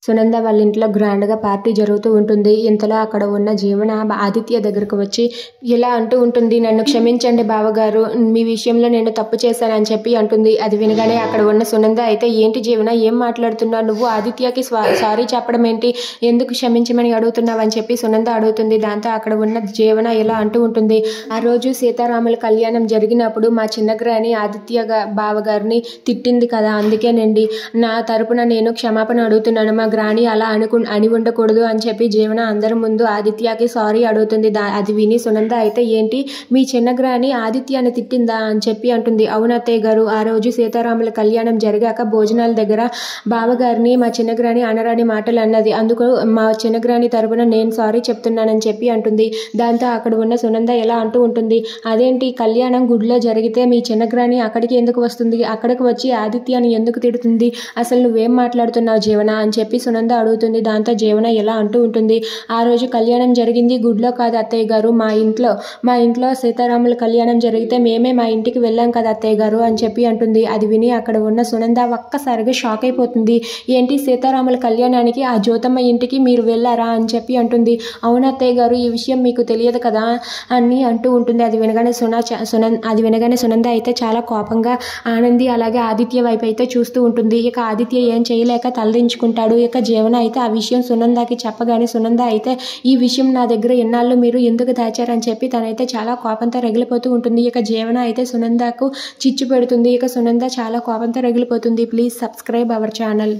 సునంద వాళ్ళ ఇంట్లో గ్రాండ్గా పార్టీ జరుగుతూ ఉంటుంది. ఇంతలో అక్కడ ఉన్న జీవన ఆదిత్య దగ్గరకు వచ్చి ఇలా అంటూ ఉంటుంది, నన్ను క్షమించండి బావగారు, మీ విషయంలో నేను తప్పు చేశానని చెప్పి అంటుంది. అది వినగానే అక్కడ ఉన్న సునంద అయితే, ఏంటి జీవన, ఏం మాట్లాడుతున్నావు నువ్వు? ఆదిత్యకి సారీ చెప్పడం ఏంటి, ఎందుకు క్షమించమని అడుగుతున్నావు అని చెప్పి సునంద అడుగుతుంది. దాంతో అక్కడ ఉన్న జీవన ఇలా అంటూ ఉంటుంది, ఆ రోజు సీతారాముల కళ్యాణం జరిగినప్పుడు మా చిన్నగ్రాని ఆదిత్య బావగారిని తిట్టింది కదా, అందుకేనండి నా తరపున నేను క్షమాపణ అడుగుతున్నాను. మా గ్రాని అలా అని ఉండకూడదు అని చెప్పి జీవన అందరి ముందు ఆదిత్యకి సారీ అడుగుతుంది. అది విని సునంద అయితే, ఏంటి మీ చిన్న గ్రాని ఆదిత్యాన్ని తిట్టిందా అని చెప్పి అంటుంది. అవును అత్తయ్య గారు, ఆ రోజు సీతారాముల కళ్యాణం జరిగాక భోజనాల దగ్గర బావగారిని మా చిన్నగ్రాని అనరాని మాటలు అన్నది, అందుకు మా చిన్నగ్రాని తరపున నేను సారీ చెప్తున్నానని చెప్పి అంటుంది. దాంతో అక్కడ ఉన్న సునంద ఎలా అంటూ ఉంటుంది, అదేంటి కళ్యాణం గుడిలో జరిగితే మీ చిన్నగ్రాని అక్కడికి ఎందుకు వస్తుంది, అక్కడికి వచ్చి ఆదిత్యాన్ని ఎందుకు తిడుతుంది, అసలు నువ్వేం మాట్లాడుతున్నావు జీవన అని చెప్పి సునంద అడుగుతుంది. దాంతో జీవన ఎలా అంటూ ఉంటుంది, ఆ రోజు కళ్యాణం జరిగింది గుడిలో కాదు అత్తయ్య గారు, మా ఇంట్లో సీతారాముల కళ్యాణం జరిగితే మేమే మా ఇంటికి వెళ్ళాం కదా అత్తయ్య గారు అని చెప్పి అంటుంది. అది విని అక్కడ ఉన్న సునంద ఒక్కసారిగా షాక్ అయిపోతుంది. ఏంటి సీతారాముల కళ్యాణానికి ఆ జ్యోతమ్మ ఇంటికి మీరు వెళ్ళారా అని చెప్పి అంటుంది. అవును అత్తయ్య గారు, ఈ విషయం మీకు తెలియదు కదా అని అంటూ ఉంటుంది. అది వినగానే సునంద అయితే చాలా కోపంగా ఆనంది అలాగే ఆదిత్య వైపు అయితే చూస్తూ ఉంటుంది. ఇక ఆదిత్య ఏం చేయలేక తలదించుకుంటాడు. ఇక జీవన అయితే ఆ విషయం సునందకి చెప్పగానే సునంద అయితే, ఈ విషయం నా దగ్గర ఎన్నాళ్ళు మీరు ఎందుకు దాచారని చెప్పి తనైతే చాలా కోపంతో రగిలిపోతూ ఉంటుంది. ఇక జీవన అయితే సునందకు చిచ్చు పెడుతుంది. ఇక సునంద చాలా కోపంతో రగిలిపోతుంది. Please subscribe our channel.